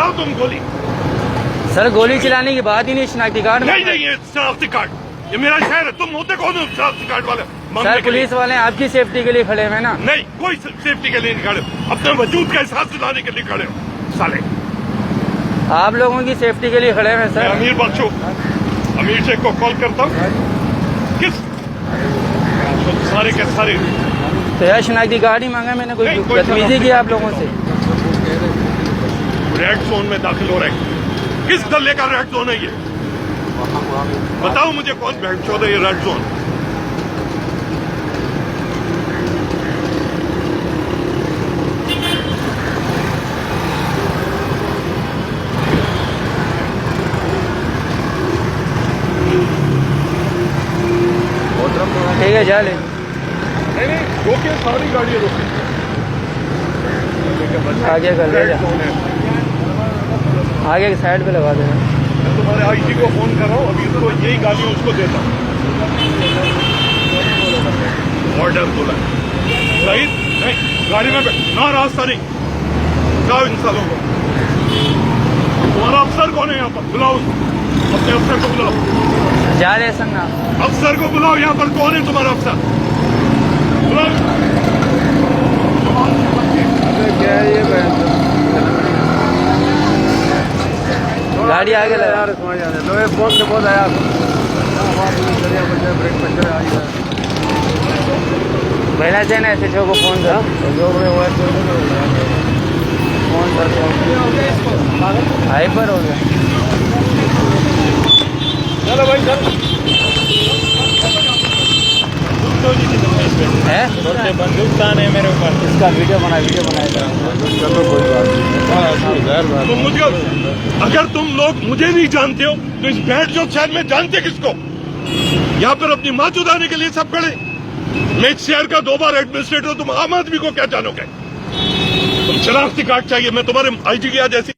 चलाओ तुम गोली। सर गोली चलाने की बात ही नहीं, शनाख्ती कार्ड नहीं नहीं, ये शनाख्ती कार्ड, ये मेरा शहर है। तुम होते कौन हो शनाख्ती कार्ड वाले? सर पुलिस वाले आपकी सेफ्टी के लिए खड़े हैं ना? नहीं, कोई सेफ्टी के लिए नहीं खड़े, अपने वजूद का एहसास दिलाने के लिए खड़े हो साले। आप लोगों की सेफ्टी के लिए खड़े हैं सर। अमीर बख्शो, अमीर शेख को कॉल करता हूँ। किस सारे के सारे तो यार शनाख्ती कार्ड ही मांगा मैंने, कोई बदतमीजी की आप लोगों से? रेड जोन में दाखिल हो रहे हैं। किस दल्ले का रेड जोन है ये? बताओ मुझे, कौन बैठ चौदह ये रेड जोन? ठीक है जा ले। नहीं रोके, सारी गाड़ियाँ रोके। आगे कर ले जा, आगे की साइड पे लगा देना। मैं तुम्हारे आईजी को फोन कर रहा हूँ, अभी तो यही गाड़ी उसको देता हूँ। ऑर्डर बोला सही नहीं, गाड़ी में ना रास्ता नहीं। जाओ इन सालों को। तुम्हारा अफसर कौन है यहाँ पर? बुलाओ अपने अफसर को, बुलाओ। जा ले संग ना, अफसर को बुलाओ। यहाँ पर कौन है तुम्हारा अफसर? बुलाओ। क्या है ये गाड़ी आगे लगा बहुत से बहुत आया। बहना चाहिए ना ऐसे को फोन कर, फोन कर हाइपर हो गया। चलो भाई चलो। है बंदूक तान है मेरे ऊपर। इसका वीडियो बनाएगा। चलो कोई बात नहीं। तो मुझे, अगर तुम लोग मुझे नहीं जानते हो तो इस बैठ जो शहर में जानते किसको? यहाँ पर अपनी माँ चुदाने के लिए सब खड़े। मैं इस शहर का 2 बार एडमिनिस्ट्रेटर, तुम आम आदमी को क्या जानोगे? तुम शनाख्ती कार्ड चाहिए, मैं तुम्हारे आईजी की आज ऐसी